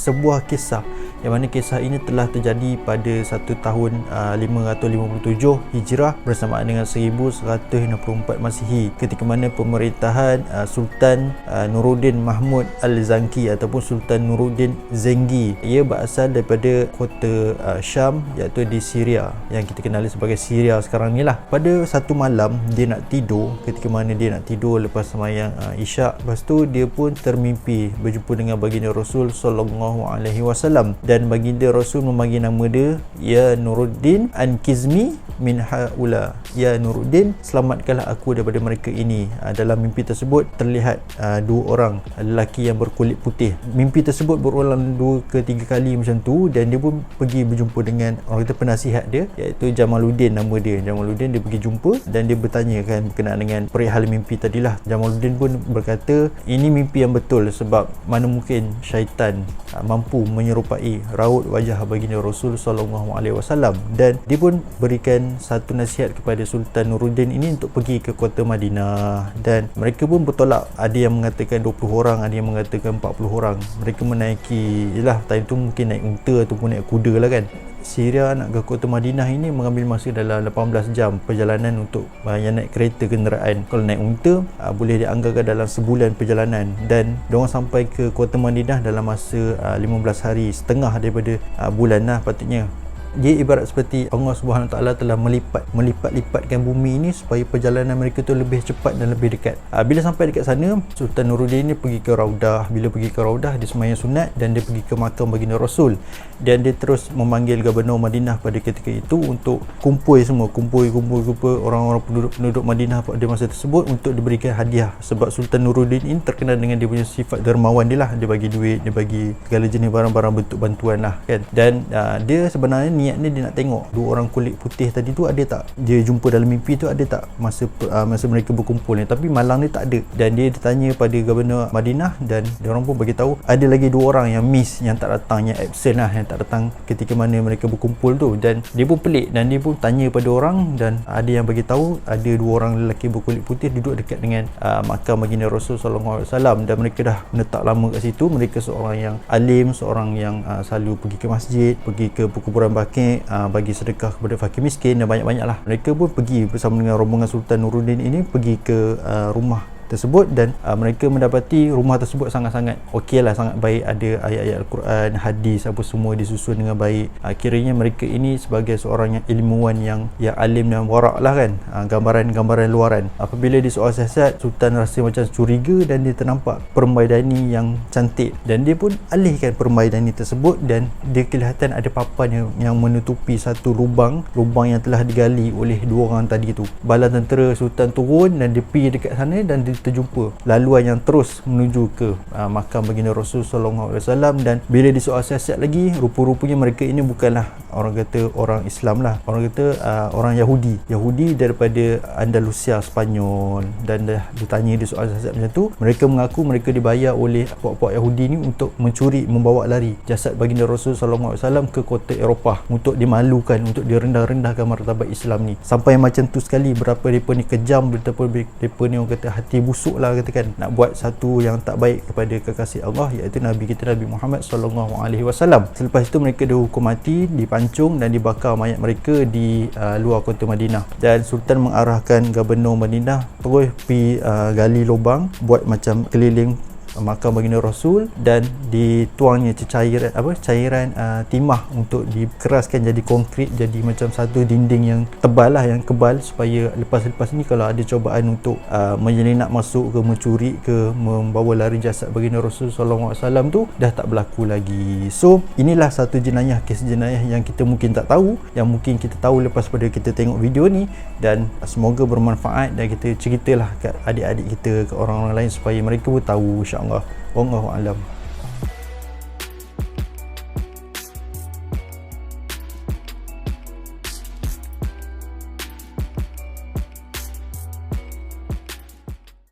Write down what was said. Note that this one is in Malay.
Sebuah kisah yang mana kisah ini telah terjadi pada 1 tahun 557 Hijrah bersamaan dengan 1164 Masihi, ketika mana pemerintahan Sultan Nuruddin Mahmud Al-Zanki ataupun Sultan Nuruddin Zengi. Ia berasal daripada kota Syam, iaitu di Syria, yang kita kenali sebagai Syria sekarang ni lah. Pada satu malam dia nak tidur, ketika mana dia nak tidur lepas sembahyang Isyak, lepas tu dia pun termimpi berjumpa dengan baginda Rasul sallallahu alaihi wasallam, dan baginda Rasul memanggil nama dia, ya Nuruddin Ankizmi min haula, ya Nuruddin, selamatkanlah aku daripada mereka ini. Dalam mimpi tersebut terlihat dua orang lelaki yang berkulit putih. Mimpi tersebut berulang 2 ke 3 kali macam tu, dan dia pun pergi berjumpa dengan orang kata penasihat dia, iaitu Jamaluddin nama dia. Jamaluddin dia pergi jumpa dan dia bertanya kan berkenaan dengan perihal mimpi tadilah. Jamaluddin pun berkata, ini mimpi yang betul, sebab mana mungkin syaitan mampu menyerupai raut wajah baginda Rasul sallallahu alaihi wasallam. Dan dia pun berikan satu nasihat kepada Sultan Nuruddin ini untuk pergi ke kota Madinah, dan mereka pun bertolak. Ada yang mengatakan 20 orang, ada yang mengatakan 40 orang. Mereka menaiki, yelah time tu mungkin naik unta ataupun naik kuda lah kan. Syria nak ke kota Madinah ini mengambil masa dalam 18 jam perjalanan untuk yang naik kereta kenderaan. Kalau naik unta boleh dianggarkan dalam sebulan perjalanan, dan diorang sampai ke kota Madinah dalam masa 15 hari, setengah daripada bulan lah patutnya. Dia ibarat seperti Allah Subhanahu Taala telah melipat-lipatkan bumi ini supaya perjalanan mereka tu lebih cepat dan lebih dekat. Bila sampai dekat sana, Sultan Nuruddin ni pergi ke Raudah. Bila pergi ke Raudah, dia sembahyang sunat dan dia pergi ke makam baginda Rasul, dan dia terus memanggil Gubernur Madinah pada ketika itu untuk kumpul orang-orang penduduk Madinah pada masa tersebut untuk diberikan hadiah. Sebab Sultan Nuruddin ini terkenal dengan dia punya sifat dermawan dia lah. Dia bagi duit, dia bagi segala jenis barang-barang bentuk bantuan lah kan. Dan dia sebenarnya niatnya dia nak tengok dua orang kulit putih tadi tu ada tak, dia jumpa dalam mimpi tu ada tak masa mereka berkumpul ni. Tapi malam ni tak ada, dan dia bertanya pada Gubernur Madinah, dan dia orang pun bagi tahu ada lagi dua orang yang miss, yang tak datang, yang absent lah, yang tak datang ketika mana mereka berkumpul tu. Dan dia pun pelik, dan dia pun tanya pada orang, dan ada yang bagi tahu ada dua orang lelaki berkulit putih duduk dekat dengan makam baginda Rasul sallallahu alaihi wasallam, dan mereka dah menetap lama kat situ. Mereka seorang yang alim, seorang yang selalu pergi ke masjid, pergi ke perkuburan bagi sedekah kepada fakir miskin dan banyak-banyak lah. Mereka pun pergi bersama dengan rombongan Sultan Nuruddin ini pergi ke rumah tersebut, dan mereka mendapati rumah tersebut sangat-sangat okey lah, sangat baik. Ada ayat-ayat Al-Quran, hadis, apa semua disusun dengan baik. Kiranya mereka ini sebagai seorang yang ilmuwan, yang alim dan warak lah kan. Gambaran-gambaran luaran. Apabila dia soal siasat, Sultan rasa macam curiga, dan dia ternampak permaidani yang cantik, dan dia pun alihkan permaidani tersebut, dan dia kelihatan ada papan yang menutupi satu lubang yang telah digali oleh dua orang tadi tu. Bala tentera Sultan turun dan dia pergi dekat sana, dan dia terjumpa laluan yang terus menuju ke makam baginda Rasul sallallahu alaihi wasallam. Dan bila disoal siasat lagi, rupa-rupanya mereka ini bukanlah orang kata orang Islam lah, orang kata orang Yahudi daripada Andalusia, Spanyol. Dan dah ditanya di soal siasat macam tu, mereka mengaku mereka dibayar oleh puak-puak Yahudi ni untuk mencuri, membawa lari jasad baginda Rasul sallallahu alaihi wasallam ke kota Eropah untuk dimalukan, untuk direndah-rendahkan martabat Islam ni. Sampai macam tu sekali, berapa mereka ni kejam, betapa mereka ni orang kata hati busuk lah katakan, nak buat satu yang tak baik kepada kekasih Allah, iaitu Nabi kita Nabi Muhammad sallallahu alaihi wasallam. Selepas itu mereka dihukum mati, dipancung dan dibakar mayat mereka di luar kota Madinah. Dan Sultan mengarahkan Gubernur Madinah terus pergi gali lubang, buat macam keliling makam baginda Rasul, dan dituangnya cairan timah untuk dikeraskan jadi konkrit, jadi macam satu dinding yang tebal lah, yang kebal, supaya lepas ni kalau ada cobaan untuk menyelinap masuk ke, mencuri ke, membawa lari jasad baginda Rasul sallallahu alaihi wasallam tu dah tak berlaku lagi. So inilah satu kes jenayah yang kita mungkin tak tahu, yang mungkin kita tahu lepas pada kita tengok video ni, dan semoga bermanfaat, dan kita ceritalah kat adik-adik kita, ke orang-orang lain, supaya mereka pun tahu, insya-Allah. Wallahu a'lam.